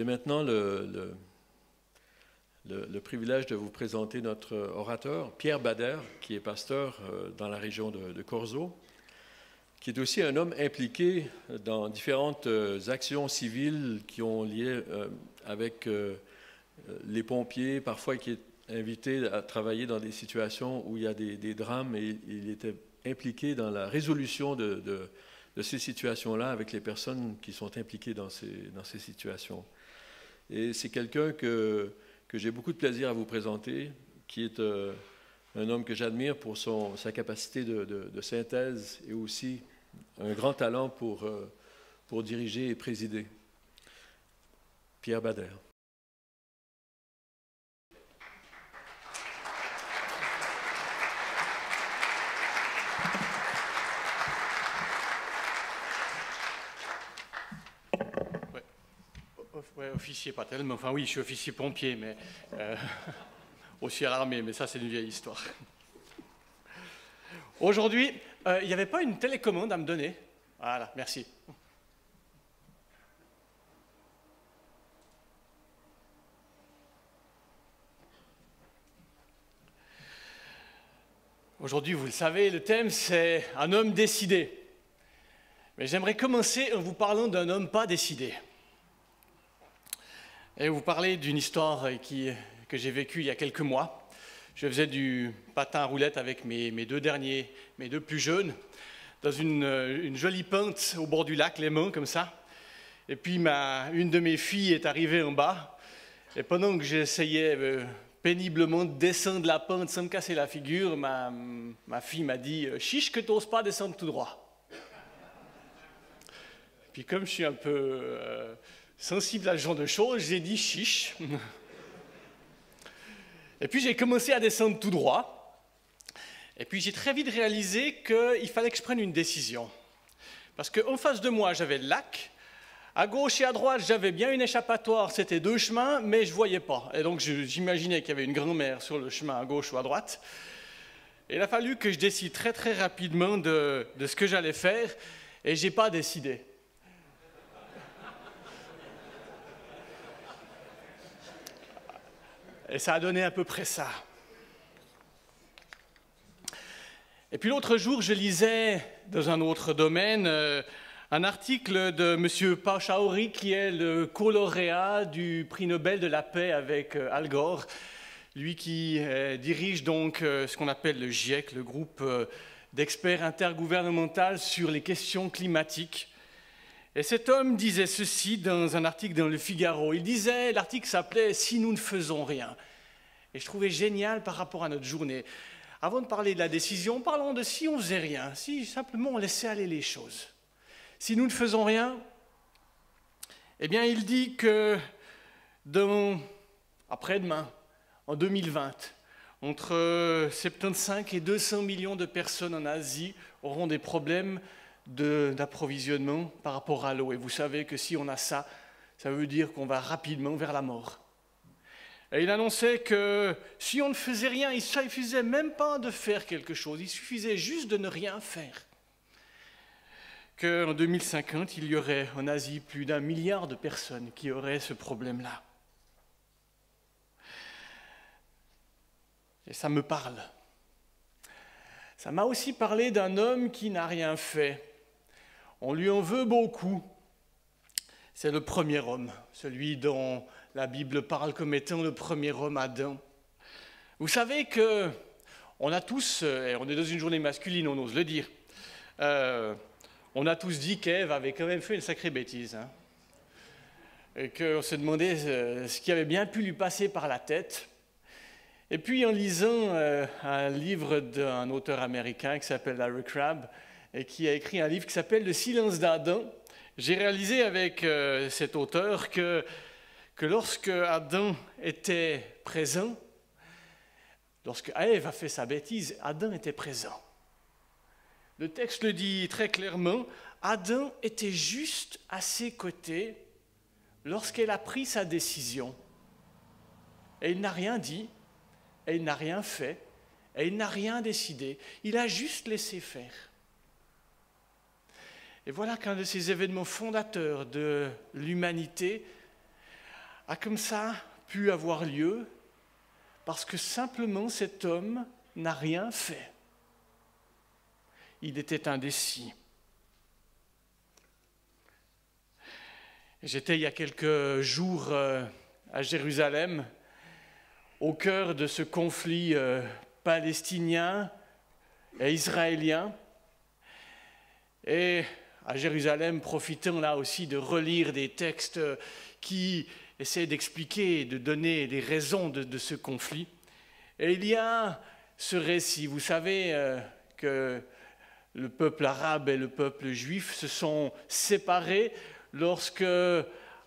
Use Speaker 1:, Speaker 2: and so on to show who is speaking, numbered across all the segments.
Speaker 1: J'ai maintenant le privilège de vous présenter notre orateur, Pierre Bader, qui est pasteur dans la région de Corzo, qui est aussi un homme impliqué dans différentes actions civiles qui ont lié avec les pompiers, parfois qui est invité à travailler dans des situations où il y a des drames, et il était impliqué dans la résolution de ces situations-là avec les personnes qui sont impliquées dans ces situations. Et c'est quelqu'un que j'ai beaucoup de plaisir à vous présenter, qui est un homme que j'admire pour sa capacité de synthèse et aussi un grand talent pour diriger et présider. Pierre Bader.
Speaker 2: Ouais, officier, pas tellement. Enfin oui, je suis officier pompier, mais aussi à l'armée, mais ça c'est une vieille histoire. Aujourd'hui, il n'y avait pas une télécommande à me donner. Voilà, merci. Aujourd'hui, vous le savez, le thème c'est un homme décidé. Mais j'aimerais commencer en vous parlant d'un homme pas décidé. Et vous parler d'une histoire que j'ai vécue il y a quelques mois. Je faisais du patin à roulettes avec mes deux plus jeunes, dans une jolie pente au bord du lac Léman, comme ça. Et puis une de mes filles est arrivée en bas, et pendant que j'essayais péniblement de descendre la pente sans me casser la figure, ma fille m'a dit « Chiche que tu n'oses pas descendre tout droit ». Puis comme je suis un peu sensible à ce genre de choses, j'ai dit « Chiche ». Et puis j'ai commencé à descendre tout droit. Et puis j'ai très vite réalisé qu'il fallait que je prenne une décision. Parce qu'en face de moi, j'avais le lac. À gauche et à droite, j'avais bien une échappatoire. C'était 2 chemins, mais je ne voyais pas. Et donc j'imaginais qu'il y avait une grand-mère sur le chemin à gauche ou à droite. Et il a fallu que je décide très très rapidement de ce que j'allais faire. Et je n'ai pas décidé. Et ça a donné à peu près ça. Et puis l'autre jour, je lisais dans un autre domaine un article de M. Pachauri, qui est le co-lauréat du prix Nobel de la paix avec Al Gore, lui qui dirige donc ce qu'on appelle le GIEC, le groupe d'experts intergouvernemental sur les questions climatiques. Et cet homme disait ceci dans un article dans Le Figaro. L'article s'appelait « Si nous ne faisons rien ». Et je trouvais génial par rapport à notre journée. Avant de parler de la décision, parlons de si on ne faisait rien, si simplement on laissait aller les choses. Si nous ne faisons rien, eh bien il dit que après-demain, en 2020, entre 75 et 200 millions de personnes en Asie auront des problèmes d'approvisionnement par rapport à l'eau. Et vous savez que si on a ça, ça veut dire qu'on va rapidement vers la mort. Et il annonçait que si on ne faisait rien, il ne suffisait même pas de faire quelque chose, il suffisait juste de ne rien faire. Qu'en 2050, il y aurait en Asie plus d'1 milliard de personnes qui auraient ce problème-là. Et ça me parle. Ça m'a aussi parlé d'un homme qui n'a rien fait. On lui en veut beaucoup. C'est le premier homme, celui dont la Bible parle comme étant le premier homme, Adam. Vous savez qu'on a tous, et on est dans une journée masculine, on ose le dire, on a tous dit qu'Ève avait quand même fait une sacrée bêtise. Hein, et qu'on se demandait ce qui avait bien pu lui passer par la tête. Et puis en lisant un livre d'un auteur américain qui s'appelle Larry Crabb, et qui a écrit un livre qui s'appelle « Le silence d'Adam », j'ai réalisé avec cet auteur que lorsque Adam était présent, lorsque Ève a fait sa bêtise, Adam était présent. Le texte le dit très clairement, Adam était juste à ses côtés lorsqu'elle a pris sa décision. Et il n'a rien dit, et il n'a rien fait, et il n'a rien décidé. Il a juste laissé faire. Et voilà qu'un de ces événements fondateurs de l'humanité a comme ça pu avoir lieu parce que simplement cet homme n'a rien fait. Il était indécis. J'étais il y a quelques jours à Jérusalem, au cœur de ce conflit palestinien et israélien. Et à Jérusalem, profitons là aussi de relire des textes qui essaient d'expliquer et de donner les raisons de ce conflit. Et il y a ce récit. Vous savez que le peuple arabe et le peuple juif se sont séparés lorsque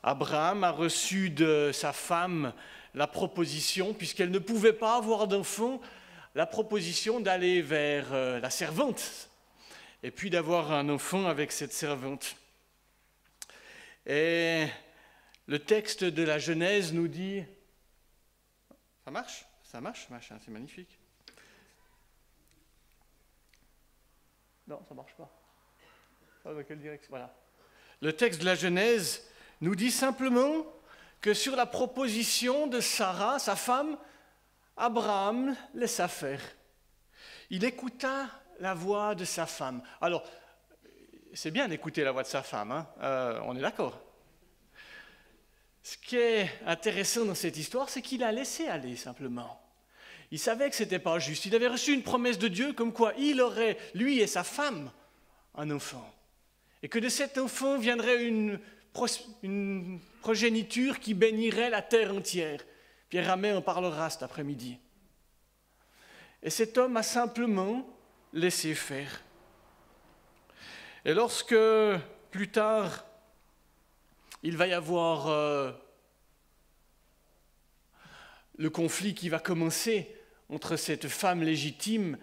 Speaker 2: Abraham a reçu de sa femme la proposition, puisqu'elle ne pouvait pas avoir d'enfant, la proposition d'aller vers la servante et puis d'avoir un enfant avec cette servante. Et le texte de la Genèse nous dit... Ça marche ? Ça marche, machin, c'est magnifique. Non, ça ne marche pas. Dans quelle direction ? Voilà. Le texte de la Genèse nous dit simplement que sur la proposition de Sarah, sa femme, Abraham laissa faire. Il écouta la voix de sa femme. Alors, c'est bien d'écouter la voix de sa femme, hein, on est d'accord. Ce qui est intéressant dans cette histoire, c'est qu'il a laissé aller simplement. Il savait que ce n'était pas juste. Il avait reçu une promesse de Dieu comme quoi il aurait, lui et sa femme, un enfant. Et que de cet enfant viendrait une progéniture qui bénirait la terre entière. Pierre Ramet en parlera cet après-midi. Et cet homme a simplement laissé faire. Et lorsque, plus tard, il va y avoir le conflit qui va commencer entre cette femme légitime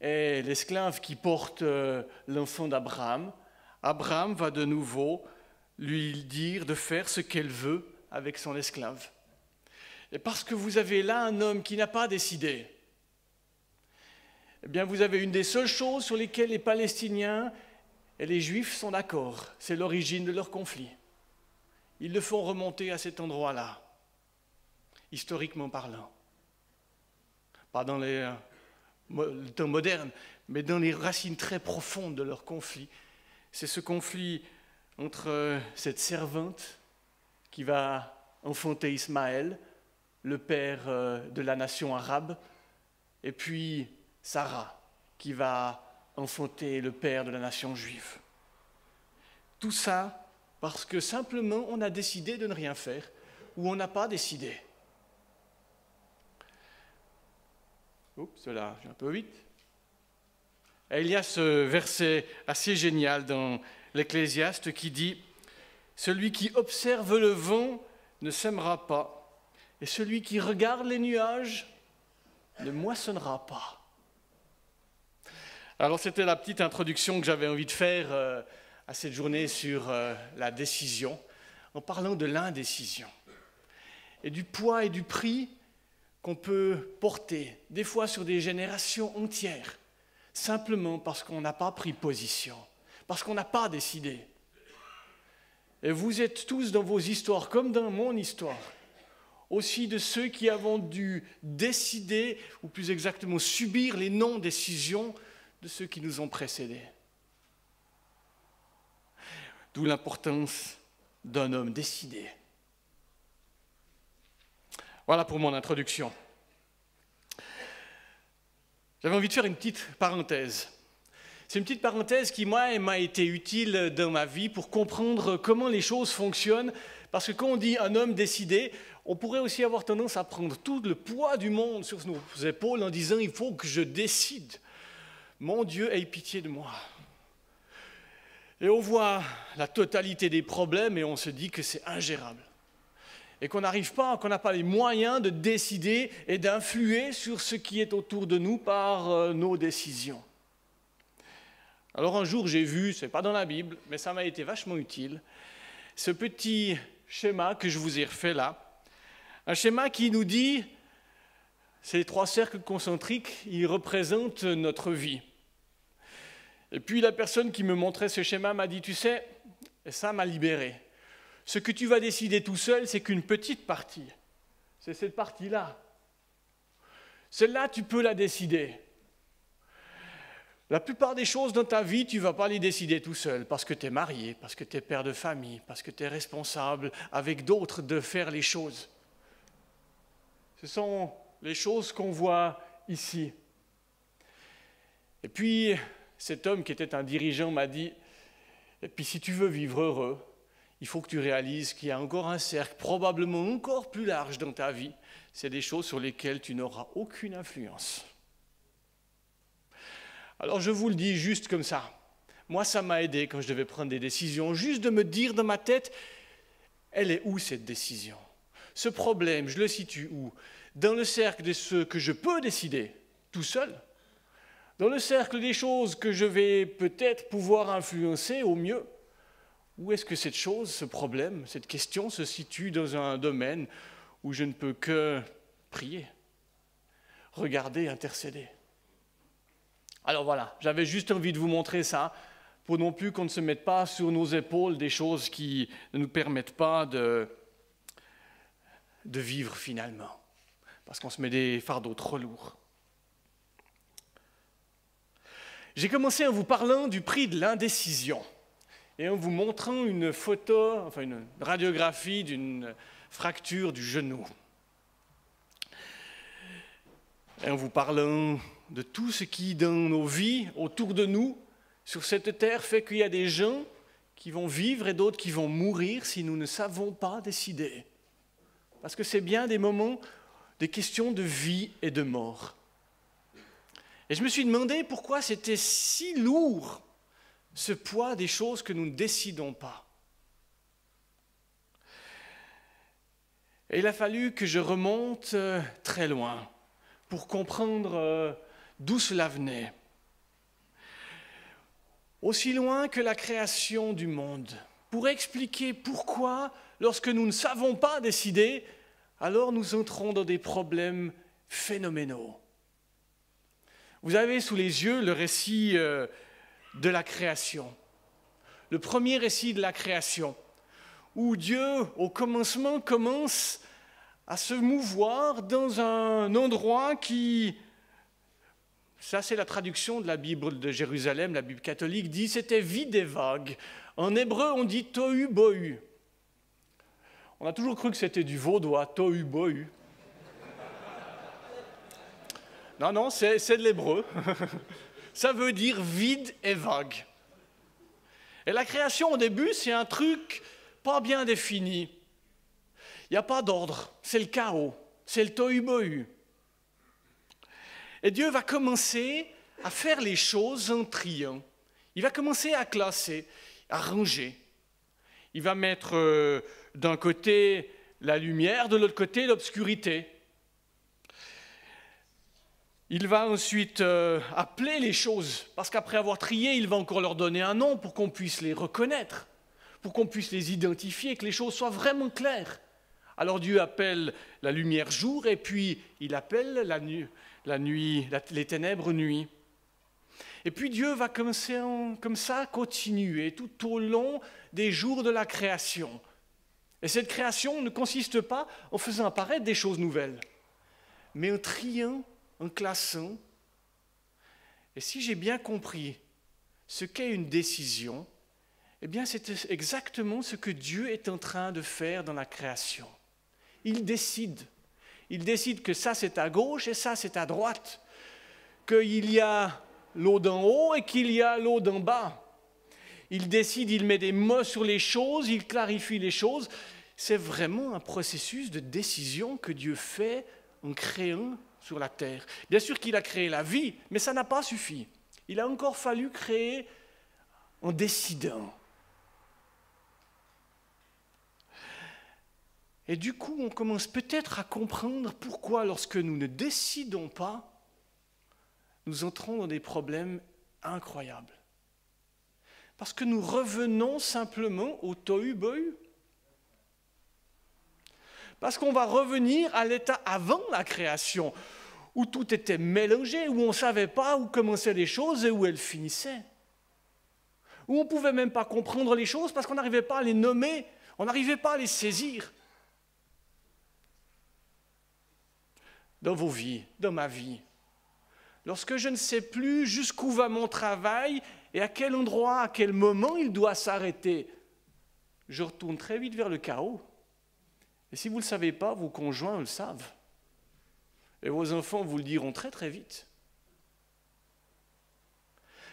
Speaker 2: et l'esclave qui porte l'enfant d'Abraham, Abraham va de nouveau lui dire de faire ce qu'elle veut avec son esclave. Et parce que vous avez là un homme qui n'a pas décidé, eh bien vous avez une des seules choses sur lesquelles les Palestiniens et les Juifs sont d'accord, c'est l'origine de leur conflit. Ils le font remonter à cet endroit-là, historiquement parlant. Pas dans le temps moderne, mais dans les racines très profondes de leur conflit. C'est ce conflit entre cette servante qui va enfanter Ismaël, le père de la nation arabe, et puis Sarah, qui va enfanter le père de la nation juive. Tout ça parce que simplement on a décidé de ne rien faire, ou on n'a pas décidé. Oups, là, j'ai un peu vite. Et il y a ce verset assez génial dans l'Ecclésiaste qui dit « Celui qui observe le vent ne sèmera pas, et celui qui regarde les nuages ne moissonnera pas. » Alors c'était la petite introduction que j'avais envie de faire à cette journée sur la décision, en parlant de l'indécision et du poids et du prix qu'on peut porter, des fois sur des générations entières, simplement parce qu'on n'a pas pris position, parce qu'on n'a pas décidé. Et vous êtes tous dans vos histoires, comme dans mon histoire, aussi de ceux qui avons dû décider, ou plus exactement subir les non-décisions de ceux qui nous ont précédés. D'où l'importance d'un homme décidé. Voilà pour mon introduction. J'avais envie de faire une petite parenthèse. C'est une petite parenthèse qui, moi, m'a été utile dans ma vie pour comprendre comment les choses fonctionnent. Parce que quand on dit un homme décidé, on pourrait aussi avoir tendance à prendre tout le poids du monde sur nos épaules en disant « il faut que je décide. Mon Dieu, aie pitié de moi. » Et on voit la totalité des problèmes et on se dit que c'est ingérable. Et qu'on n'arrive pas, qu'on n'a pas les moyens de décider et d'influer sur ce qui est autour de nous par nos décisions. Alors un jour j'ai vu, c'est pas dans la Bible, mais ça m'a été vachement utile, ce petit schéma que je vous ai refait là. Un schéma qui nous dit, ces 3 cercles concentriques, ils représentent notre vie. Et puis la personne qui me montrait ce schéma m'a dit, tu sais, et ça m'a libéré. Ce que tu vas décider tout seul, c'est qu'une petite partie. C'est cette partie-là. Celle-là, tu peux la décider. La plupart des choses dans ta vie, tu ne vas pas les décider tout seul parce que tu es marié, parce que tu es père de famille, parce que tu es responsable avec d'autres de faire les choses. Ce sont les choses qu'on voit ici. Et puis, cet homme qui était un dirigeant m'a dit, et puis si tu veux vivre heureux, il faut que tu réalises qu'il y a encore un cercle probablement encore plus large dans ta vie. C'est des choses sur lesquelles tu n'auras aucune influence. Alors je vous le dis juste comme ça. Moi, ça m'a aidé quand je devais prendre des décisions, juste de me dire dans ma tête, elle est où cette décision? Ce problème, je le situe où? Dans le cercle de ce que je peux décider tout seul, dans le cercle des choses que je vais peut-être pouvoir influencer au mieux, où est-ce que cette chose, ce problème, cette question se situe dans un domaine où je ne peux que prier, regarder, intercéder? Alors voilà, j'avais juste envie de vous montrer ça, pour non plus qu'on ne se mette pas sur nos épaules des choses qui ne nous permettent pas de vivre finalement, parce qu'on se met des fardeaux trop lourds. J'ai commencé en vous parlant du prix de l'indécision et en vous montrant une photo, enfin une radiographie d'une fracture du genou. Et en vous parlant de tout ce qui, dans nos vies, autour de nous, sur cette terre, fait qu'il y a des gens qui vont vivre et d'autres qui vont mourir si nous ne savons pas décider. Parce que c'est bien des moments, des questions de vie et de mort. Et je me suis demandé pourquoi c'était si lourd, ce poids des choses que nous ne décidons pas. Et il a fallu que je remonte très loin pour comprendre d'où cela venait. Aussi loin que la création du monde, pour expliquer pourquoi, lorsque nous ne savons pas décider, alors nous entrons dans des problèmes phénoménaux. Vous avez sous les yeux le récit de la création, le premier récit de la création, où Dieu, au commencement, commence à se mouvoir dans un endroit qui, ça c'est la traduction de la Bible de Jérusalem, la Bible catholique, dit c'était vide et vague. En hébreu, on dit tohu bohu. On a toujours cru que c'était du vaudois, tohu bohu. Non, c'est de l'hébreu. Ça veut dire vide et vague. Et la création, au début, c'est un truc pas bien défini. Il n'y a pas d'ordre, c'est le chaos, c'est le tohu-bohu. Et Dieu va commencer à faire les choses en triant. Il va commencer à classer, à ranger. Il va mettre d'un côté la lumière, de l'autre côté l'obscurité. Il va ensuite appeler les choses, parce qu'après avoir trié, il va encore leur donner un nom pour qu'on puisse les reconnaître, pour qu'on puisse les identifier, que les choses soient vraiment claires. Alors Dieu appelle la lumière jour, et puis il appelle la nuit, les ténèbres nuit. Et puis Dieu va commencer comme ça continuer tout au long des jours de la création. Et cette création ne consiste pas en faisant apparaître des choses nouvelles, mais en triant, en classant. Et si j'ai bien compris ce qu'est une décision, eh bien c'est exactement ce que Dieu est en train de faire dans la création. Il décide. Il décide que ça c'est à gauche et ça c'est à droite, qu'il y a l'eau d'en haut et qu'il y a l'eau d'en bas. Il décide, il met des mots sur les choses, il clarifie les choses. C'est vraiment un processus de décision que Dieu fait en créant sur la terre. Bien sûr qu'il a créé la vie, mais ça n'a pas suffi. Il a encore fallu créer en décidant. Et du coup, on commence peut-être à comprendre pourquoi, lorsque nous ne décidons pas, nous entrons dans des problèmes incroyables. Parce que nous revenons simplement au tohu-bohu. Parce qu'on va revenir à l'état avant la création, où tout était mélangé, où on ne savait pas où commençaient les choses et où elles finissaient. Où on ne pouvait même pas comprendre les choses parce qu'on n'arrivait pas à les nommer. On n'arrivait pas à les saisir. Dans vos vies, dans ma vie, lorsque je ne sais plus jusqu'où va mon travail et à quel endroit, à quel moment il doit s'arrêter, je retourne très vite vers le chaos. Et si vous ne le savez pas, vos conjoints le savent. Et vos enfants vous le diront très très vite.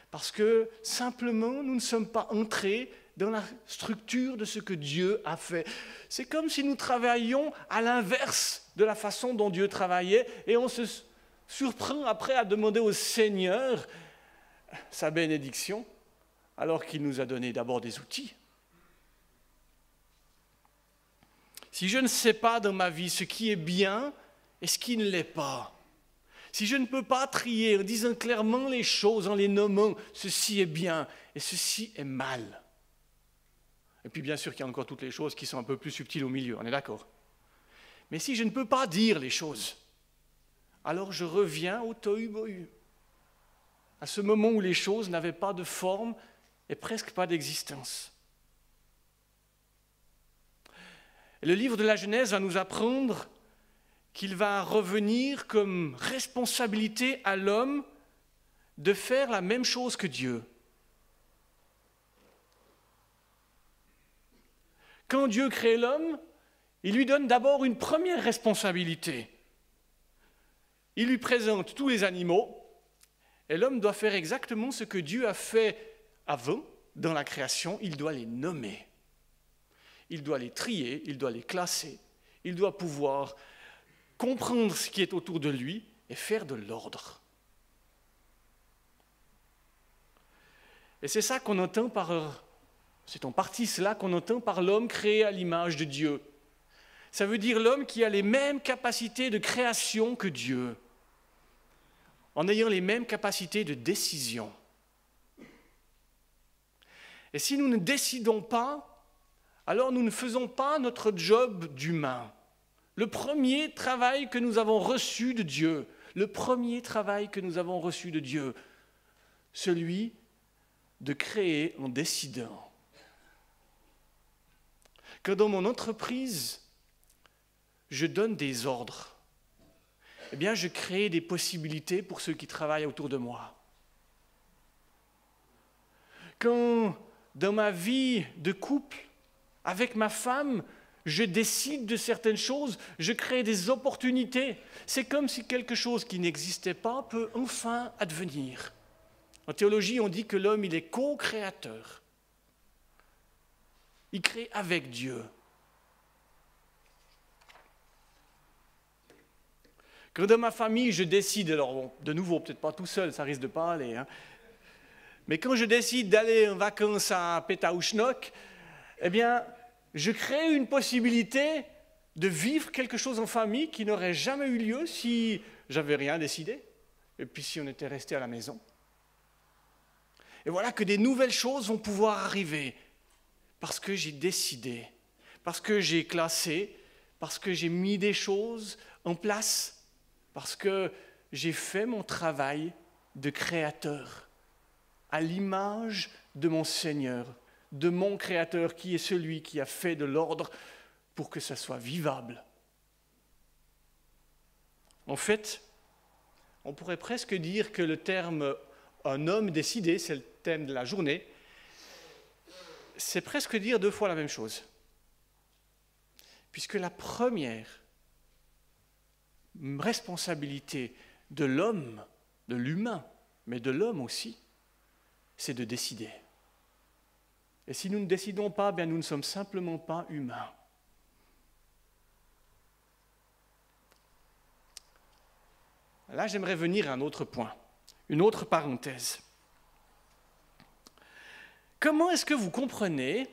Speaker 2: Parce que simplement, nous ne sommes pas entrés dans la structure de ce que Dieu a fait. C'est comme si nous travaillions à l'inverse de la façon dont Dieu travaillait et on se surprend après à demander au Seigneur sa bénédiction alors qu'il nous a donné d'abord des outils. Si je ne sais pas dans ma vie ce qui est bien et ce qui ne l'est pas, si je ne peux pas trier en disant clairement les choses, en les nommant, ceci est bien et ceci est mal. Et puis bien sûr qu'il y a encore toutes les choses qui sont un peu plus subtiles au milieu, on est d'accord. Mais si je ne peux pas dire les choses, alors je reviens au tohu-bohu, à ce moment où les choses n'avaient pas de forme et presque pas d'existence. Et le livre de la Genèse va nous apprendre qu'il va revenir comme responsabilité à l'homme de faire la même chose que Dieu. Quand Dieu crée l'homme, il lui donne d'abord une première responsabilité. Il lui présente tous les animaux, et l'homme doit faire exactement ce que Dieu a fait avant, dans la création, il doit les nommer. Il doit les trier, il doit les classer, il doit pouvoir comprendre ce qui est autour de lui et faire de l'ordre. Et c'est ça qu'on entend c'est en partie cela qu'on entend par l'homme créé à l'image de Dieu. Ça veut dire l'homme qui a les mêmes capacités de création que Dieu, en ayant les mêmes capacités de décision. Et si nous ne décidons pas, alors nous ne faisons pas notre job d'humain. Le premier travail que nous avons reçu de Dieu, celui de créer en décidant. Quand dans mon entreprise, je donne des ordres, eh bien je crée des possibilités pour ceux qui travaillent autour de moi. Quand dans ma vie de couple, avec ma femme, je décide de certaines choses, je crée des opportunités. C'est comme si quelque chose qui n'existait pas peut enfin advenir. En théologie, on dit que l'homme, il est co-créateur. Il crée avec Dieu. Quand dans ma famille, je décide, alors bon, de nouveau, peut-être pas tout seul, ça risque de pas aller, mais quand je décide d'aller en vacances à Pétaouchnok, eh bien, je crée une possibilité de vivre quelque chose en famille qui n'aurait jamais eu lieu si j'avais rien décidé, et puis si on était resté à la maison. Et voilà que des nouvelles choses vont pouvoir arriver, parce que j'ai décidé, parce que j'ai classé, parce que j'ai mis des choses en place, parce que j'ai fait mon travail de créateur, à l'image de mon Seigneur, de mon Créateur qui est celui qui a fait de l'ordre pour que ça soit vivable. En fait, on pourrait presque dire que le terme « un homme décidé », c'est le thème de la journée, c'est presque dire deux fois la même chose. Puisque la première responsabilité de l'homme, de l'humain, mais de l'homme aussi, c'est de décider. Et si nous ne décidons pas, bien nous ne sommes simplement pas humains. Là, j'aimerais venir à un autre point, une autre parenthèse. Comment est-ce que vous comprenez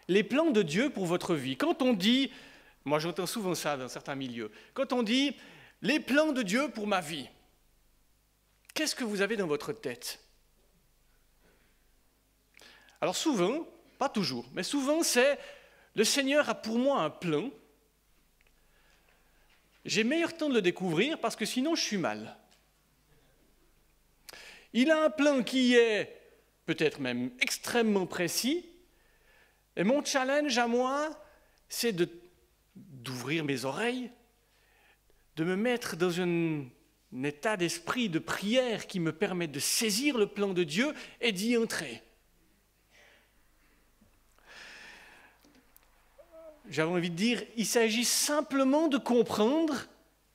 Speaker 2: les plans de Dieu pour votre vie? Quand on dit, moi j'entends souvent ça dans certains milieux, quand on dit « les plans de Dieu pour ma vie », qu'est-ce que vous avez dans votre tête? Alors souvent, pas toujours, mais souvent c'est « le Seigneur a pour moi un plan, j'ai meilleur temps de le découvrir parce que sinon je suis mal. Il a un plan qui est peut-être même extrêmement précis, Et mon challenge à moi, c'est d'ouvrir mes oreilles, de me mettre dans un état d'esprit de prière qui me permet de saisir le plan de Dieu et d'y entrer. J'avais envie de dire, il s'agit simplement de comprendre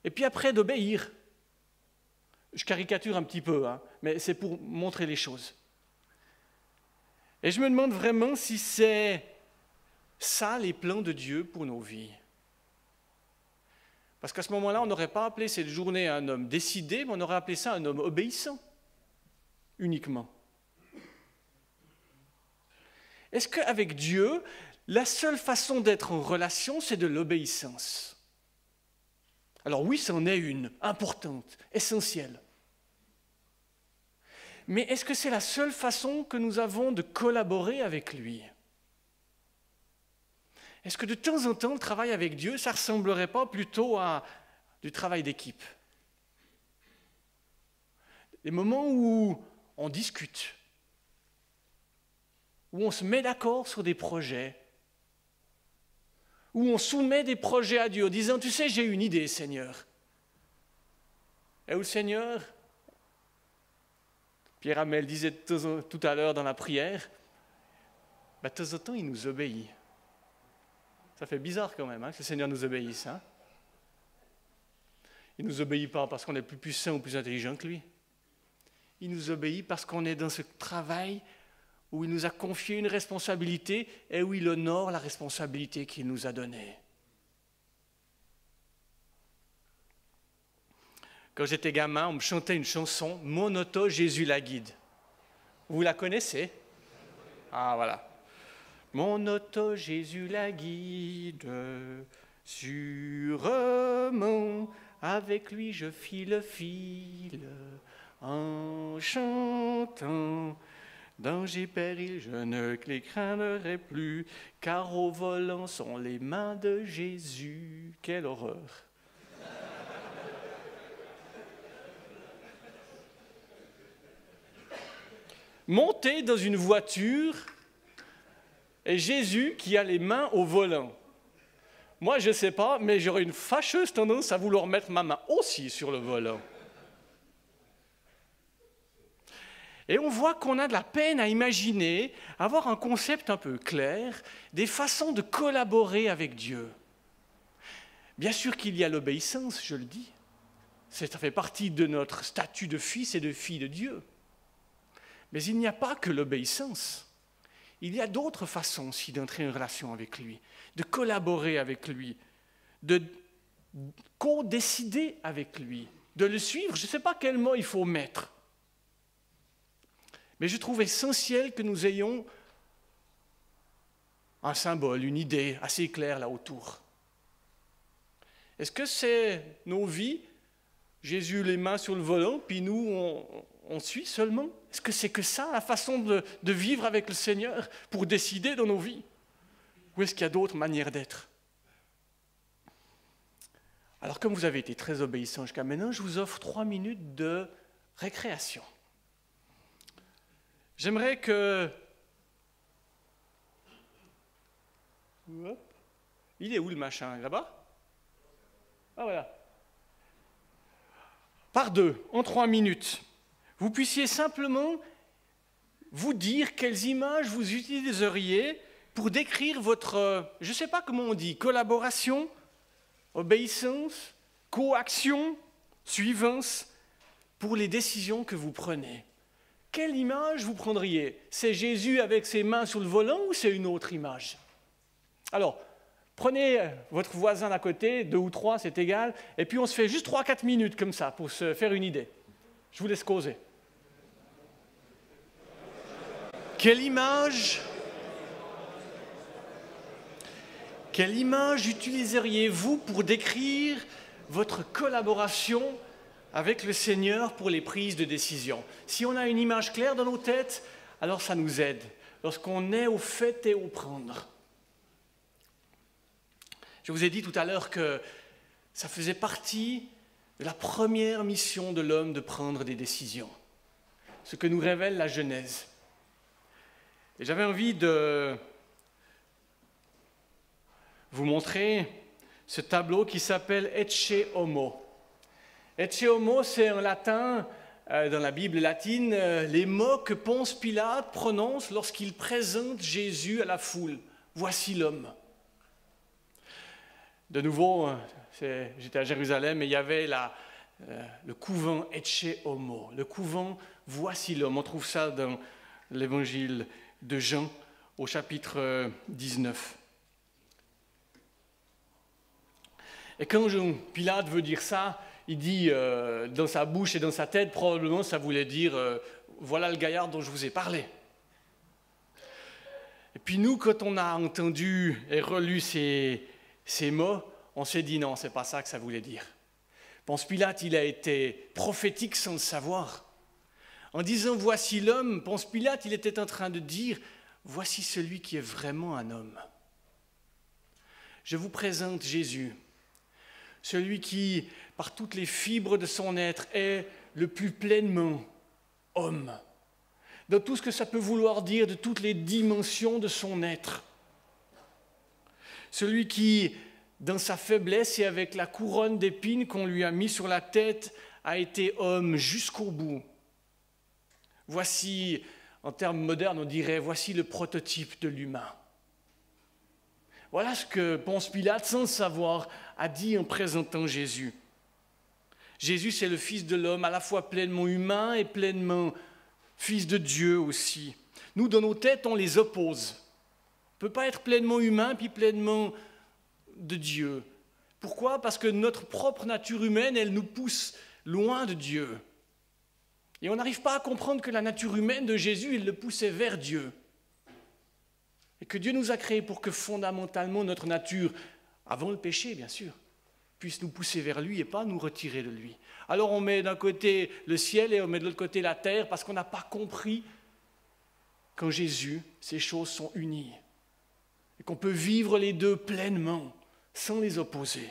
Speaker 2: et puis après d'obéir. Je caricature un petit peu, mais c'est pour montrer les choses. Et je me demande vraiment si c'est ça les plans de Dieu pour nos vies. Parce qu'à ce moment-là, on n'aurait pas appelé cette journée un homme décidé, mais on aurait appelé ça un homme obéissant, uniquement. Est-ce qu'avec Dieu, la seule façon d'être en relation, c'est de l'obéissance? Alors oui, c'en est une, importante, essentielle. Mais est-ce que c'est la seule façon que nous avons de collaborer avec lui? Est-ce que de temps en temps, le travail avec Dieu, ça ne ressemblerait pas plutôt à du travail d'équipe? Des moments où on discute, où on se met d'accord sur des projets, où on soumet des projets à Dieu en disant « Tu sais, j'ai une idée, Seigneur. » Et où le Seigneur, Pierre Hamel disait tout à l'heure dans la prière, de temps en temps, il nous obéit. Ça fait bizarre quand même que le Seigneur nous obéisse. Il ne nous obéit pas parce qu'on est plus puissant ou plus intelligent que lui. Il nous obéit parce qu'on est dans ce travail où il nous a confié une responsabilité et où il honore la responsabilité qu'il nous a donnée. Quand j'étais gamin, on me chantait une chanson, « Mon auto, Jésus la guide ». Vous la connaissez? Ah, voilà. Mon auto, Jésus la guide, sûrement, avec lui je file, en chantant. Danger, péril, je ne les craindrai plus, car au volant sont les mains de Jésus. Quelle horreur! Monter dans une voiture et Jésus qui a les mains au volant. Moi, je ne sais pas, mais j'aurais une fâcheuse tendance à vouloir mettre ma main aussi sur le volant. Et on voit qu'on a de la peine à imaginer, avoir un concept un peu clair, des façons de collaborer avec Dieu. Bien sûr qu'il y a l'obéissance, je le dis. Ça fait partie de notre statut de fils et de fille de Dieu. Mais il n'y a pas que l'obéissance. Il y a d'autres façons aussi d'entrer en relation avec lui, de collaborer avec lui, de co-décider avec lui, de le suivre. Je ne sais pas quel mot il faut mettre. Mais je trouve essentiel que nous ayons un symbole, une idée assez claire là autour. Est-ce que c'est nos vies, Jésus les mains sur le volant, puis nous on suit seulement? Est-ce que c'est que ça, la façon de vivre avec le Seigneur pour décider dans nos vies? Ou est-ce qu'il y a d'autres manières d'être? Alors, comme vous avez été très obéissants jusqu'à maintenant, je vous offre 3 minutes de récréation. J'aimerais que... Hop. Il est où le machin? Là-bas? Ah, voilà. Par 2, en 3 minutes. Vous puissiez simplement vous dire quelles images vous utiliseriez pour décrire votre, je ne sais pas comment on dit, collaboration, obéissance, coaction, suivance, pour les décisions que vous prenez. Quelle image vous prendriez? C'est Jésus avec ses mains sur le volant ou c'est une autre image? Alors, prenez votre voisin d'à côté, 2 ou 3, c'est égal, et puis on se fait juste 3-4 minutes comme ça pour se faire une idée. Je vous laisse causer. Quelle image utiliseriez-vous pour décrire votre collaboration avec le Seigneur pour les prises de décision? Si on a une image claire dans nos têtes, alors ça nous aide lorsqu'on est au fait et au prendre. Je vous ai dit tout à l'heure que ça faisait partie de la première mission de l'homme de prendre des décisions, ce que nous révèle la Genèse. Et j'avais envie de vous montrer ce tableau qui s'appelle Ecce Homo. Ecce Homo, c'est en latin, dans la Bible latine, les mots que Ponce Pilate prononce lorsqu'il présente Jésus à la foule. Voici l'homme. De nouveau, j'étais à Jérusalem et il y avait le couvent Ecce Homo, le couvent Voici l'homme. On trouve ça dans l'évangile de Jean au chapitre 19. Et quand Pilate veut dire ça, il dit dans sa bouche et dans sa tête, probablement ça voulait dire voilà le gaillard dont je vous ai parlé. Et puis nous, quand on a entendu et relu ces mots, on s'est dit non, c'est pas ça que ça voulait dire. Ponce Pilate, il a été prophétique sans le savoir. En disant voici l'homme, Ponce Pilate, il était en train de dire voici celui qui est vraiment un homme. Je vous présente Jésus, celui qui, par toutes les fibres de son être, est le plus pleinement homme. Dans tout ce que ça peut vouloir dire, de toutes les dimensions de son être. Celui qui, dans sa faiblesse et avec la couronne d'épines qu'on lui a mis sur la tête, a été homme jusqu'au bout. Voici, en termes modernes, on dirait, voici le prototype de l'humain. Voilà ce que Ponce Pilate, sans le savoir, a dit en présentant Jésus. Jésus, c'est le Fils de l'homme, à la fois pleinement humain et pleinement Fils de Dieu aussi. Nous, dans nos têtes, on les oppose. On ne peut pas être pleinement humain puis pleinement de Dieu. Pourquoi ? Parce que notre propre nature humaine, elle nous pousse loin de Dieu. Et on n'arrive pas à comprendre que la nature humaine de Jésus, il le poussait vers Dieu. Et que Dieu nous a créés pour que fondamentalement notre nature, avant le péché bien sûr, puisse nous pousser vers lui et pas nous retirer de lui. Alors on met d'un côté le ciel et on met de l'autre côté la terre parce qu'on n'a pas compris qu'en Jésus, ces choses sont unies. Et qu'on peut vivre les deux pleinement, sans les opposer.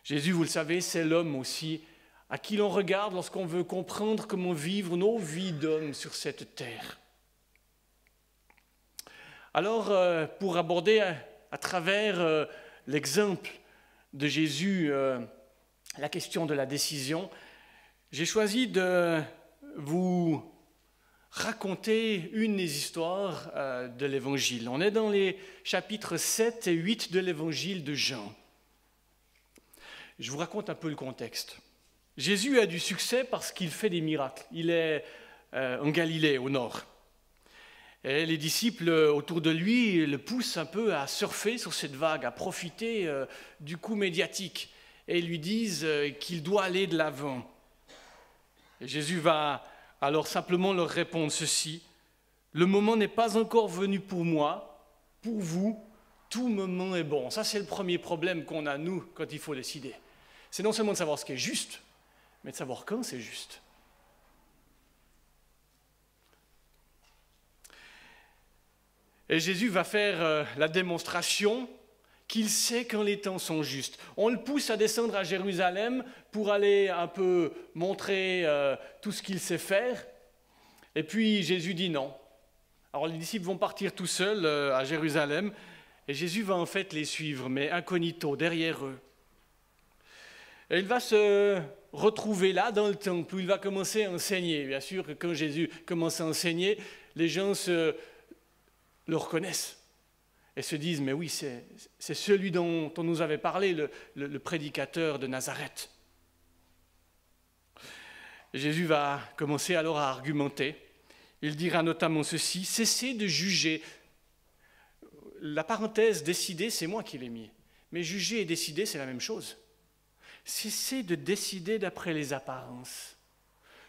Speaker 2: Jésus, vous le savez, c'est l'homme aussi à qui l'on regarde lorsqu'on veut comprendre comment vivre nos vies d'hommes sur cette terre. Alors, pour aborder à travers l'exemple de Jésus la question de la décision, j'ai choisi de vous raconter une des histoires de l'Évangile. On est dans les chapitres 7 et 8 de l'Évangile de Jean. Je vous raconte un peu le contexte. Jésus a du succès parce qu'il fait des miracles. Il est en Galilée, au nord. Et les disciples autour de lui le poussent un peu à surfer sur cette vague, à profiter du coup médiatique. Et lui disent qu'il doit aller de l'avant. Et Jésus va alors simplement leur répondre ceci. Le moment n'est pas encore venu pour moi, pour vous, tout moment est bon. Ça, c'est le premier problème qu'on a, nous, quand il faut décider. C'est non seulement de savoir ce qui est juste, mais de savoir quand c'est juste. Et Jésus va faire la démonstration qu'il sait quand les temps sont justes. On le pousse à descendre à Jérusalem pour aller un peu montrer tout ce qu'il sait faire. Et puis Jésus dit non. Alors les disciples vont partir tout seuls à Jérusalem et Jésus va en fait les suivre, mais incognito, derrière eux. Et il va se retrouver là dans le temple où il va commencer à enseigner. Bien sûr que quand Jésus commence à enseigner, les gens le reconnaissent et se disent, mais oui, c'est celui dont on nous avait parlé, le prédicateur de Nazareth. Et Jésus va commencer alors à argumenter. Il dira notamment ceci, cessez de juger. La parenthèse décider, c'est moi qui l'ai mis. Mais juger et décider, c'est la même chose. Cessez de décider d'après les apparences.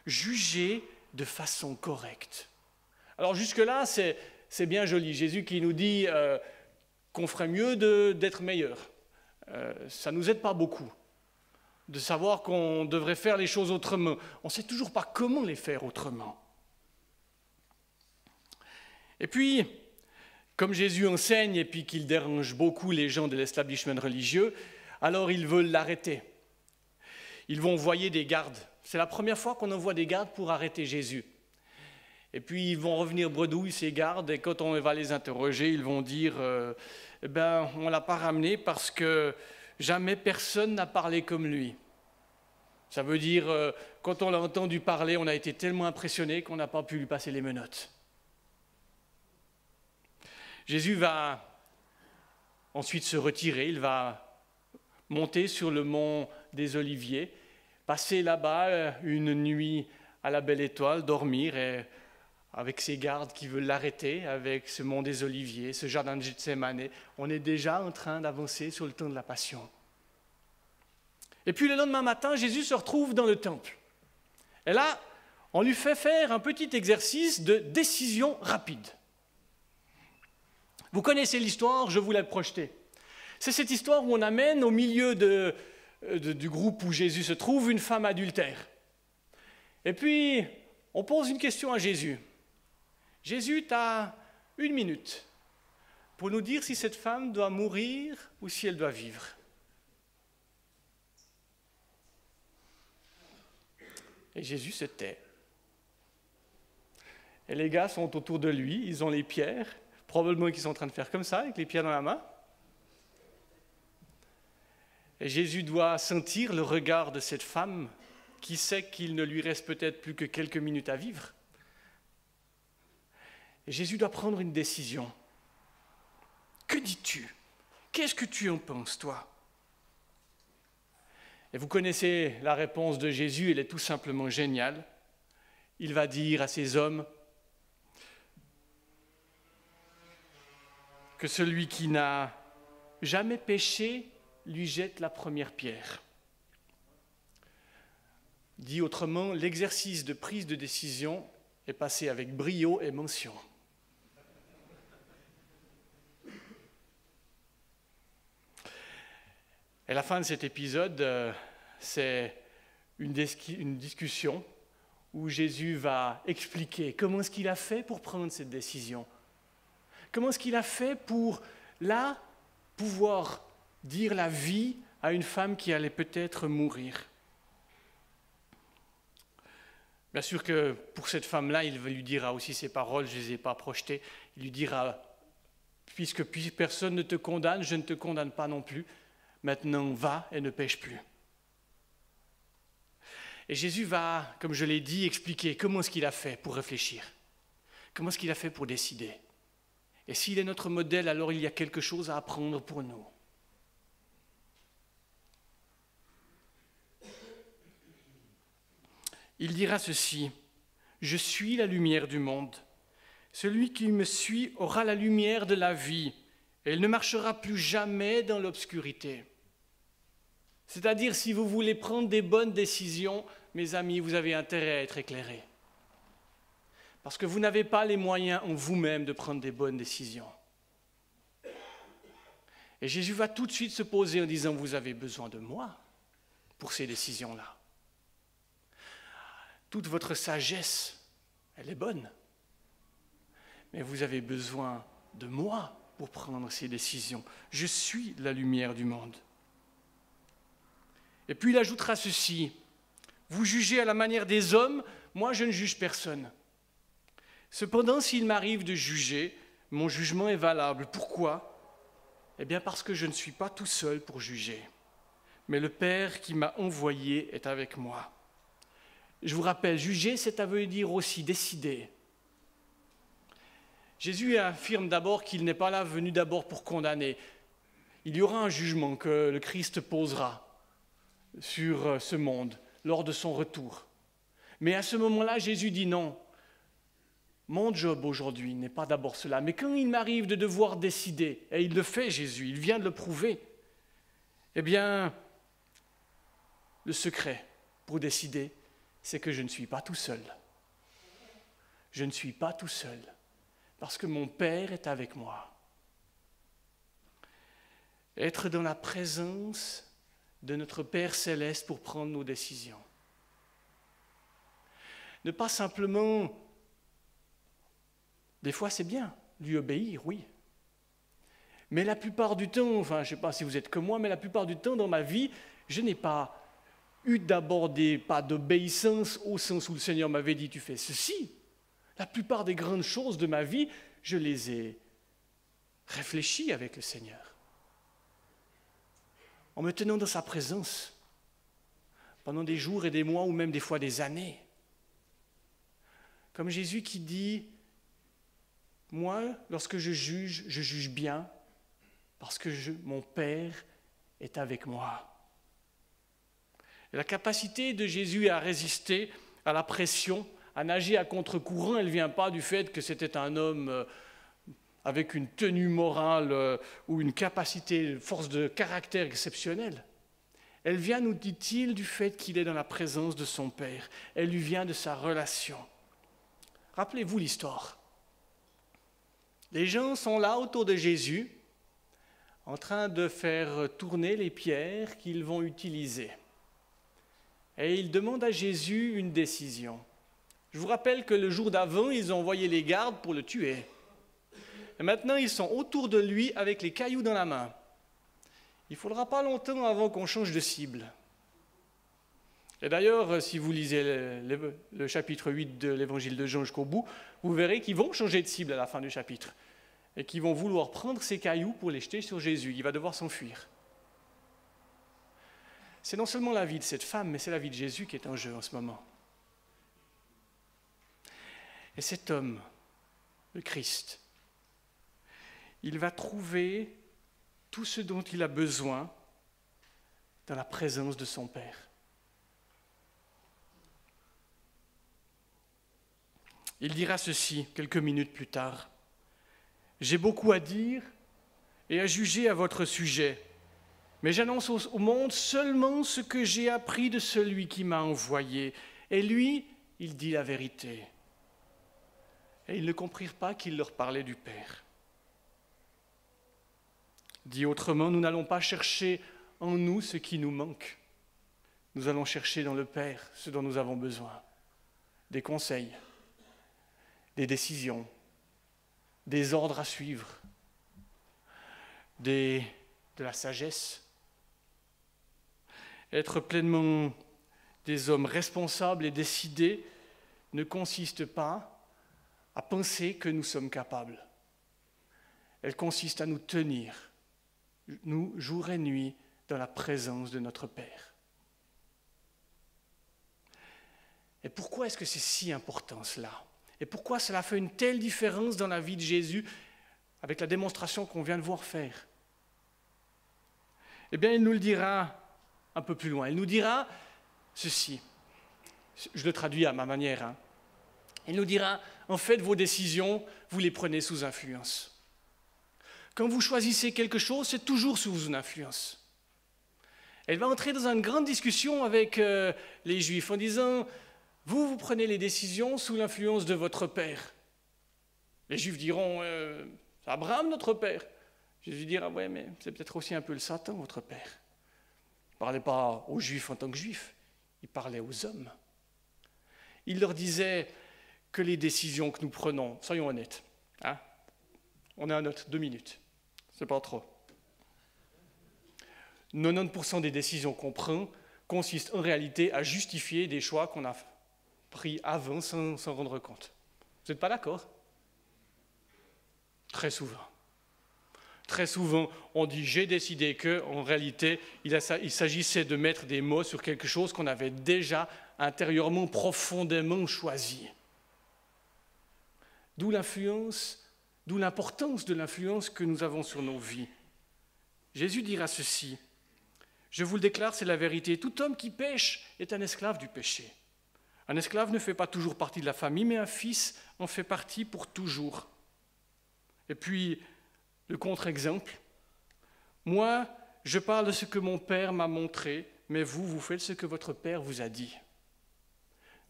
Speaker 2: Jugez de façon correcte. Alors jusque-là, c'est bien joli. Jésus qui nous dit qu'on ferait mieux d'être meilleur. Ça ne nous aide pas beaucoup de savoir qu'on devrait faire les choses autrement. On ne sait toujours pas comment les faire autrement. Et puis, comme Jésus enseigne et puis qu'il dérange beaucoup les gens de l'establishment religieux, alors ils veulent l'arrêter. Ils vont envoyer des gardes. C'est la première fois qu'on envoie des gardes pour arrêter Jésus. Et puis ils vont revenir bredouilles, ces gardes, et quand on va les interroger, ils vont dire eh ben, on ne l'a pas ramené parce que jamais personne n'a parlé comme lui. Ça veut dire, quand on l'a entendu parler, on a été tellement impressionné qu'on n'a pas pu lui passer les menottes. Jésus va ensuite se retirer, il va monter sur le mont des Oliviers, passer là-bas une nuit à la belle étoile, dormir, et avec ses gardes qui veulent l'arrêter, avec ce mont des Oliviers, ce jardin de Gethsémane, on est déjà en train d'avancer sur le temps de la Passion. Et puis le lendemain matin, Jésus se retrouve dans le temple. Et là, on lui fait faire un petit exercice de décision rapide. Vous connaissez l'histoire, je vous l'ai projetée. C'est cette histoire où on amène au milieu du groupe où Jésus se trouve une femme adultère. Et puis, on pose une question à Jésus. Jésus, tu as 1 minute pour nous dire si cette femme doit mourir ou si elle doit vivre. Et Jésus se tait. Et les gars sont autour de lui, ils ont les pierres, probablement qu'ils sont en train de faire comme ça, avec les pierres dans la main. Et Jésus doit sentir le regard de cette femme qui sait qu'il ne lui reste peut-être plus que quelques minutes à vivre. Et Jésus doit prendre une décision. Que dis-tu? Qu'est-ce que tu en penses, toi? Et vous connaissez la réponse de Jésus, elle est tout simplement géniale. Il va dire à ces hommes que celui qui n'a jamais péché lui jette la première pierre. Dit autrement, l'exercice de prise de décision est passé avec brio et mention. Et la fin de cet épisode, c'est une discussion où Jésus va expliquer comment est-ce qu'il a fait pour prendre cette décision. Comment est-ce qu'il a fait pour, là, pouvoir dire la vie à une femme qui allait peut-être mourir. Bien sûr que pour cette femme-là, il lui dira aussi ces paroles, je ne les ai pas projetées. Il lui dira, puisque personne ne te condamne, je ne te condamne pas non plus. Maintenant, va et ne pêche plus. Et Jésus va, comme je l'ai dit, expliquer comment est-ce qu'il a fait pour réfléchir. Comment est-ce qu'il a fait pour décider. Et s'il est notre modèle, alors il y a quelque chose à apprendre pour nous. Il dira ceci, « Je suis la lumière du monde. Celui qui me suit aura la lumière de la vie, et il ne marchera plus jamais dans l'obscurité. » C'est-à-dire, si vous voulez prendre des bonnes décisions, mes amis, vous avez intérêt à être éclairés. Parce que vous n'avez pas les moyens en vous-même de prendre des bonnes décisions. Et Jésus va tout de suite se poser en disant, vous avez besoin de moi pour ces décisions-là. Toute votre sagesse, elle est bonne. Mais vous avez besoin de moi pour prendre ces décisions. Je suis la lumière du monde. Et puis il ajoutera ceci, vous jugez à la manière des hommes, moi je ne juge personne. Cependant, s'il m'arrive de juger, mon jugement est valable. Pourquoi? Eh bien parce que je ne suis pas tout seul pour juger, mais le Père qui m'a envoyé est avec moi. Je vous rappelle, juger, ça veut dire aussi décider. Jésus affirme d'abord qu'il n'est pas là venu d'abord pour condamner. Il y aura un jugement que le Christ posera sur ce monde lors de son retour. Mais à ce moment-là, Jésus dit non. Mon job aujourd'hui n'est pas d'abord cela. Mais quand il m'arrive de devoir décider, et il le fait Jésus, il vient de le prouver, eh bien, le secret pour décider, c'est que je ne suis pas tout seul. Je ne suis pas tout seul, parce que mon Père est avec moi. Être dans la présence de notre Père céleste pour prendre nos décisions. Ne pas simplement, des fois c'est bien, lui obéir, oui. Mais la plupart du temps, enfin je ne sais pas si vous êtes comme moi, mais la plupart du temps dans ma vie, je n'ai pas eu d'abord pas d'obéissance au sens où le Seigneur m'avait dit tu fais ceci. La plupart des grandes choses de ma vie, je les ai réfléchies avec le Seigneur. En me tenant dans sa présence, pendant des jours et des mois ou même des fois des années. Comme Jésus qui dit, moi, lorsque je juge bien, parce que mon Père est avec moi. Et la capacité de Jésus à résister à la pression, à nager à contre-courant, elle ne vient pas du fait que c'était un homme avec une tenue morale ou une capacité, une force de caractère exceptionnelle. Elle vient, nous dit-il, du fait qu'il est dans la présence de son Père. Elle lui vient de sa relation. Rappelez-vous l'histoire. Les gens sont là autour de Jésus, en train de faire tourner les pierres qu'ils vont utiliser. Et ils demandent à Jésus une décision. Je vous rappelle que le jour d'avant, ils ont envoyé les gardes pour le tuer. Et maintenant, ils sont autour de lui avec les cailloux dans la main. Il ne faudra pas longtemps avant qu'on change de cible. Et d'ailleurs, si vous lisez le chapitre 8 de l'évangile de Jean jusqu'au bout, vous verrez qu'ils vont changer de cible à la fin du chapitre. Et qu'ils vont vouloir prendre ces cailloux pour les jeter sur Jésus. Il va devoir s'enfuir. C'est non seulement la vie de cette femme, mais c'est la vie de Jésus qui est en jeu en ce moment. Et cet homme, le Christ, il va trouver tout ce dont il a besoin dans la présence de son Père. Il dira ceci quelques minutes plus tard. « J'ai beaucoup à dire et à juger à votre sujet, mais j'annonce au monde seulement ce que j'ai appris de celui qui m'a envoyé. Et lui, il dit la vérité. » Et ils ne comprirent pas qu'il leur parlait du Père. Dit autrement, nous n'allons pas chercher en nous ce qui nous manque. Nous allons chercher dans le Père ce dont nous avons besoin. Des conseils, des décisions, des ordres à suivre, de la sagesse. Être pleinement des hommes responsables et décidés ne consiste pas à penser que nous sommes capables. Elle consiste à nous tenir, nous, jour et nuit, dans la présence de notre Père. Et pourquoi est-ce que c'est si important cela ? Et pourquoi cela fait une telle différence dans la vie de Jésus avec la démonstration qu'on vient de voir faire ? Eh bien, il nous le dira un peu plus loin. Il nous dira ceci. Je le traduis à ma manière. Il nous dira, en fait, vos décisions, vous les prenez sous influence. Quand vous choisissez quelque chose, c'est toujours sous une influence. Elle va entrer dans une grande discussion avec les Juifs en disant, vous prenez les décisions sous l'influence de votre père. Les Juifs diront, c'est Abraham notre père. Jésus dira, ouais, mais c'est peut-être aussi un peu le Satan, votre père. Il ne parlait pas aux Juifs en tant que Juifs, il parlait aux hommes. Il leur disait que les décisions que nous prenons, soyons honnêtes, on est à notre 2 minutes, c'est pas trop. 90% des décisions qu'on prend consistent en réalité à justifier des choix qu'on a pris avant sans s'en rendre compte. Vous n'êtes pas d'accord ? Très souvent. Très souvent, on dit « j'ai décidé que », en réalité, il s'agissait de mettre des mots sur quelque chose qu'on avait déjà intérieurement, profondément choisi. D'où l'influence, d'où l'importance de l'influence que nous avons sur nos vies. Jésus dira ceci, « Je vous le déclare, c'est la vérité, tout homme qui pêche est un esclave du péché. Un esclave ne fait pas toujours partie de la famille, mais un fils en fait partie pour toujours. » Et puis, le contre-exemple, « Moi, je parle de ce que mon Père m'a montré, mais vous, vous faites ce que votre Père vous a dit. »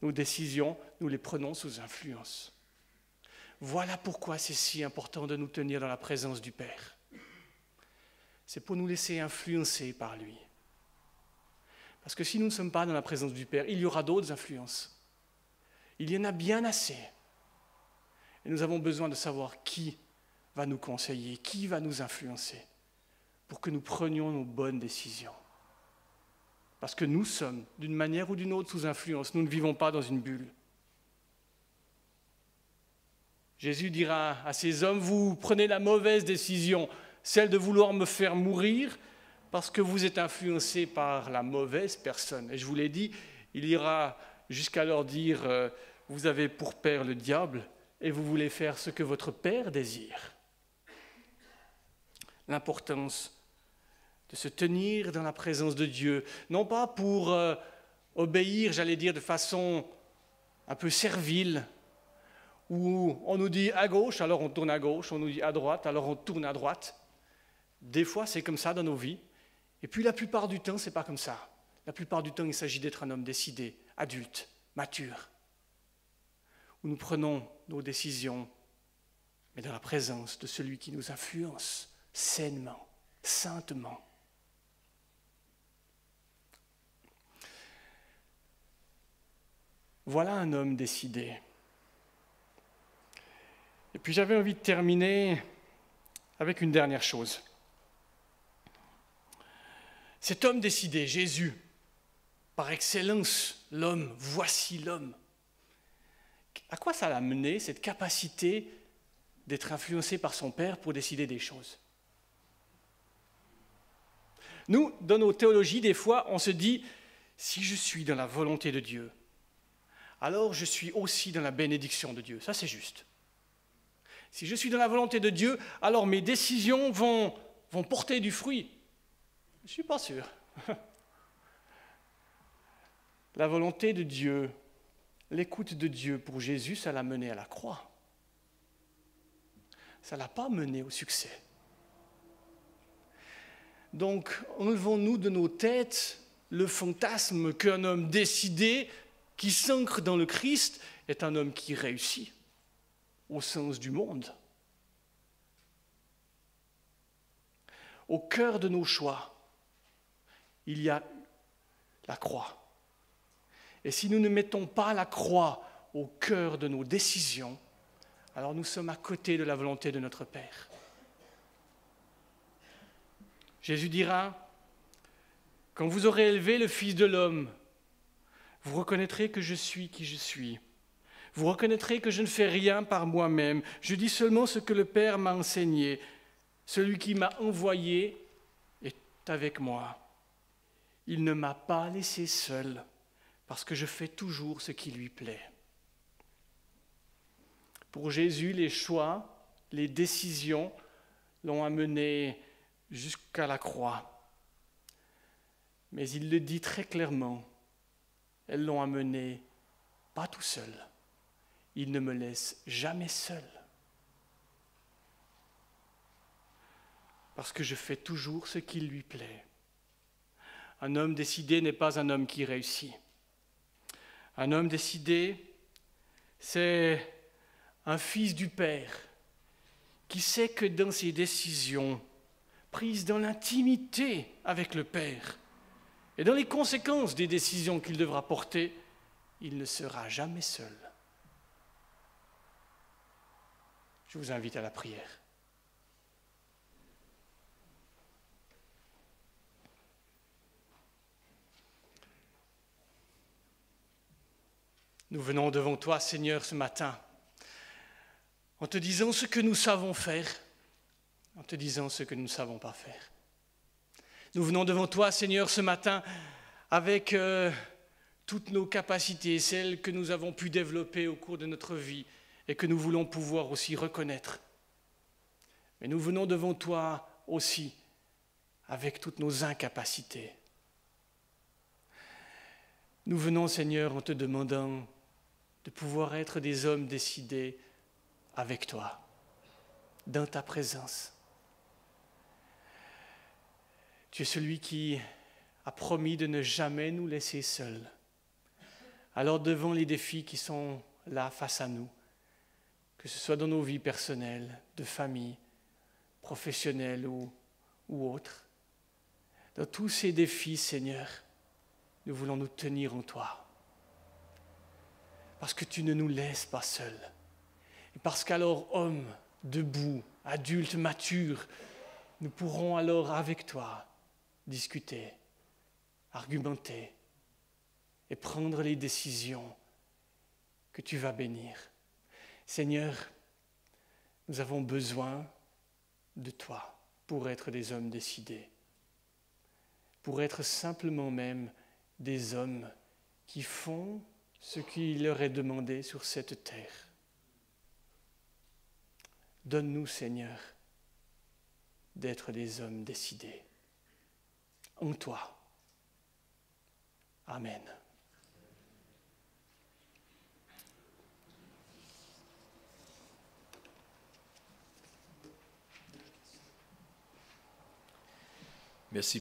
Speaker 2: Nos décisions, nous les prenons sous influence. Voilà pourquoi c'est si important de nous tenir dans la présence du Père. C'est pour nous laisser influencer par lui. Parce que si nous ne sommes pas dans la présence du Père, il y aura d'autres influences. Il y en a bien assez. Et nous avons besoin de savoir qui va nous conseiller, qui va nous influencer, pour que nous prenions nos bonnes décisions. Parce que nous sommes, d'une manière ou d'une autre, sous influence. Nous ne vivons pas dans une bulle. Jésus dira à ces hommes, vous prenez la mauvaise décision, celle de vouloir me faire mourir parce que vous êtes influencés par la mauvaise personne. Et je vous l'ai dit, il ira jusqu'à leur dire, vous avez pour père le diable et vous voulez faire ce que votre père désire. L'importance de se tenir dans la présence de Dieu, non pas pour obéir, j'allais dire, de façon un peu servile, où on nous dit à gauche, alors on tourne à gauche, on nous dit à droite, alors on tourne à droite. Des fois, c'est comme ça dans nos vies. Et puis la plupart du temps, c'est pas comme ça. La plupart du temps, il s'agit d'être un homme décidé, adulte, mature, où nous prenons nos décisions, mais dans la présence de celui qui nous influence sainement, saintement. Voilà un homme décidé. Et puis j'avais envie de terminer avec une dernière chose. Cet homme décidé, Jésus, par excellence, l'homme, voici l'homme. À quoi ça l'a mené, cette capacité d'être influencé par son Père pour décider des choses? Nous, dans nos théologies, des fois, on se dit, si je suis dans la volonté de Dieu, alors je suis aussi dans la bénédiction de Dieu. Ça, c'est juste. Si je suis dans la volonté de Dieu, alors mes décisions vont porter du fruit. Je ne suis pas sûr. La volonté de Dieu, l'écoute de Dieu pour Jésus, ça l'a mené à la croix. Ça ne l'a pas mené au succès. Donc, enlevons-nous de nos têtes le fantasme qu'un homme décidé, qui s'ancre dans le Christ, est un homme qui réussit, au sens du monde. Au cœur de nos choix, il y a la croix. Et si nous ne mettons pas la croix au cœur de nos décisions, alors nous sommes à côté de la volonté de notre Père. Jésus dira, quand vous aurez élevé le Fils de l'homme, vous reconnaîtrez que je suis qui je suis. Vous reconnaîtrez que je ne fais rien par moi-même. Je dis seulement ce que le Père m'a enseigné. Celui qui m'a envoyé est avec moi. Il ne m'a pas laissé seul, parce que je fais toujours ce qui lui plaît. Pour Jésus, les choix, les décisions l'ont amené jusqu'à la croix. Mais il le dit très clairement, elles l'ont amené pas tout seul. Il ne me laisse jamais seul. Parce que je fais toujours ce qui lui plaît. Un homme décidé n'est pas un homme qui réussit. Un homme décidé, c'est un fils du Père qui sait que dans ses décisions, prises dans l'intimité avec le Père, et dans les conséquences des décisions qu'il devra porter, il ne sera jamais seul. Je vous invite à la prière. Nous venons devant toi, Seigneur, ce matin, en te disant ce que nous savons faire, en te disant ce que nous ne savons pas faire. Nous venons devant toi, Seigneur, ce matin, avec toutes nos capacités, celles que nous avons pu développer au cours de notre vie et que nous voulons pouvoir aussi reconnaître. Mais nous venons devant toi aussi avec toutes nos incapacités. Nous venons, Seigneur, en te demandant de pouvoir être des hommes décidés avec toi, dans ta présence. Tu es celui qui a promis de ne jamais nous laisser seuls. Alors devant les défis qui sont là face à nous, que ce soit dans nos vies personnelles, de famille, professionnelles ou autres, dans tous ces défis, Seigneur, nous voulons nous tenir en toi. Parce que tu ne nous laisses pas seuls. Et parce qu'alors, hommes, debout, adultes, matures, nous pourrons alors avec toi discuter, argumenter et prendre les décisions que tu vas bénir. Seigneur, Nous avons besoin de toi pour être des hommes décidés, pour être simplement même des hommes qui font ce qu'il leur est demandé sur cette terre. Donne-nous, Seigneur, d'être des hommes décidés en toi. Amen.
Speaker 1: Merci.